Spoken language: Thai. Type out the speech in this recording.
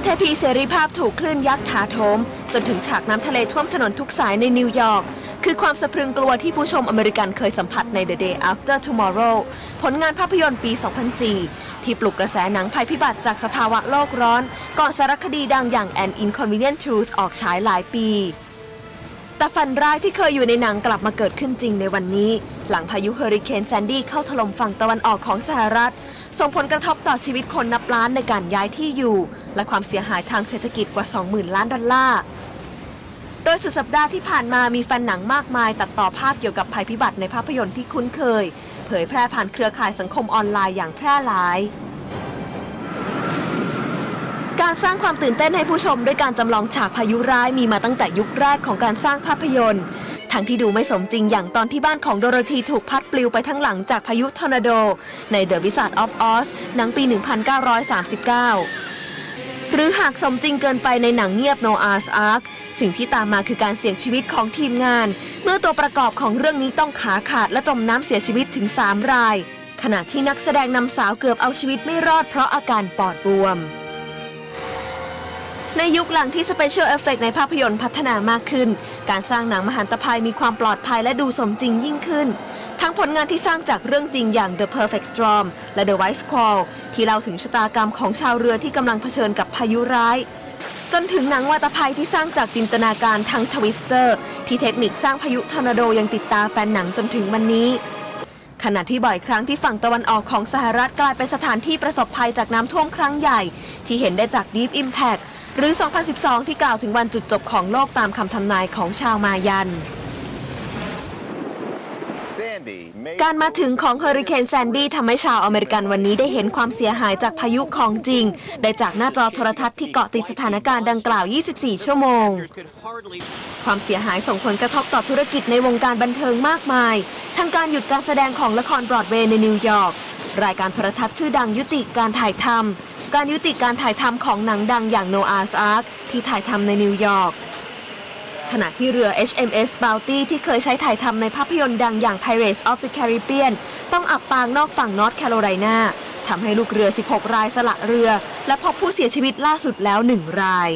เทพีเสรีภาพถูกคลื่นยักษ์ถาโถมจนถึงฉากน้ำทะเลท่วมถนนทุกสายในนิวยอร์กคือความสะพรึงกลัวที่ผู้ชมอเมริกันเคยสัมผัสใน The Day After Tomorrow ผลงานภาพยนตร์ปี 2004 ที่ปลุกกระแสหนังภัยพิบัติจากสภาวะโลกร้อนก่อนสารคดีดังอย่าง An Inconvenient Truth ออกฉายหลายปีแต่ฝันร้ายที่เคยอยู่ในหนังกลับมาเกิดขึ้นจริงในวันนี้หลังพายุเฮอริเคนแซนดี้เข้าถล่มฝั่งตะวันออกของสหรัฐส่งผลกระทบต่อชีวิตคนนับล้านในการย้ายที่อยู่และความเสียหายทางเศรษฐกิจกว่า 20,000 ล้านดอลลาร์โดยสุดสัปดาห์ที่ผ่านมามีแฟนหนังมากมายตัดต่อภาพเกี่ยวกับภัยพิบัติในภาพยนตร์ที่คุ้นเคยเผยแพร่ผ่านเครือข่ายสังคมออนไลน์อย่างแพร่หลายการสร้างความตื่นเต้นให้ผู้ชมด้วยการจำลองฉากพายุร้ายมีมาตั้งแต่ยุคแรกของการสร้างภาพยนตร์ทั้งที่ดูไม่สมจริงอย่างตอนที่บ้านของโดโรธีถูกพัดปลิวไปทั้งหลังจากพายุทอร์นาโดใน The Wizard of Oz หนังปี 1939 หรือหากสมจริงเกินไปในหนังเงียบ Noah's Ark สิ่งที่ตามมาคือการเสี่ยงชีวิตของทีมงานเมื่อตัวประกอบของเรื่องนี้ต้องขาขาดและจมน้ำเสียชีวิตถึง 3 รายขณะที่นักแสดงนำสาวเกือบเอาชีวิตไม่รอดเพราะอาการปอดบวมในยุคหลังที่ Special Effect ในภาพยนตร์พัฒนามากขึ้นการสร้างหนังมหันตภัยมีความปลอดภัยและดูสมจริงยิ่งขึ้นทั้งผลงานที่สร้างจากเรื่องจริงอย่าง The Perfect Storm และ The White Squall ที่เล่าถึงชะตากรรมของชาวเรือที่กำลังเผชิญกับพายุร้ายจนถึงหนังวาตภัยที่สร้างจากจินตนาการทั้ง Twister ที่เทคนิคสร้างพายุทอร์นาโดยังติดตาแฟนหนังจนถึงวันนี้ขณะที่บ่อยครั้งที่ฝั่งตะวันออกของสหรัฐกลายเป็นสถานที่ประสบภัยจากน้ำท่วมครั้งใหญ่ที่เห็นได้จาก Deep Impactหรือ 2012 ที่กล่าวถึงวันจุดจบของโลกตามคำทำนายของชาวมายันการมาถึงของเฮอริเคนแซนดี้ทำให้ชาวอเมริกันวันนี้ได้เห็นความเสียหายจากพายุของจริงได้จากหน้าจอโทรทัศน์ที่เกาะติดสถานการณ์ดังกล่าว 24 ชั่วโมงความเสียหายส่งผลกระทบต่อธุรกิจในวงการบันเทิงมากมายทั้งการหยุดการแสดงของละครบรอดเวย์ในนิวยอร์กรายการโทรทัศน์ชื่อดังยุติการถ่ายทำการยุติการถ่ายทำของหนังดังอย่าง Noah's Ark ที่ถ่ายทำในนิวยอร์กขณะที่เรือ HMS Bounty ที่เคยใช้ถ่ายทำในภาพยนตร์ดังอย่าง Pirates of the Caribbean ต้องอับปางนอกฝั่งนอร์ทแคโรไลนาทำให้ลูกเรือ 16 รายสละเรือและพบผู้เสียชีวิตล่าสุดแล้ว 1 ราย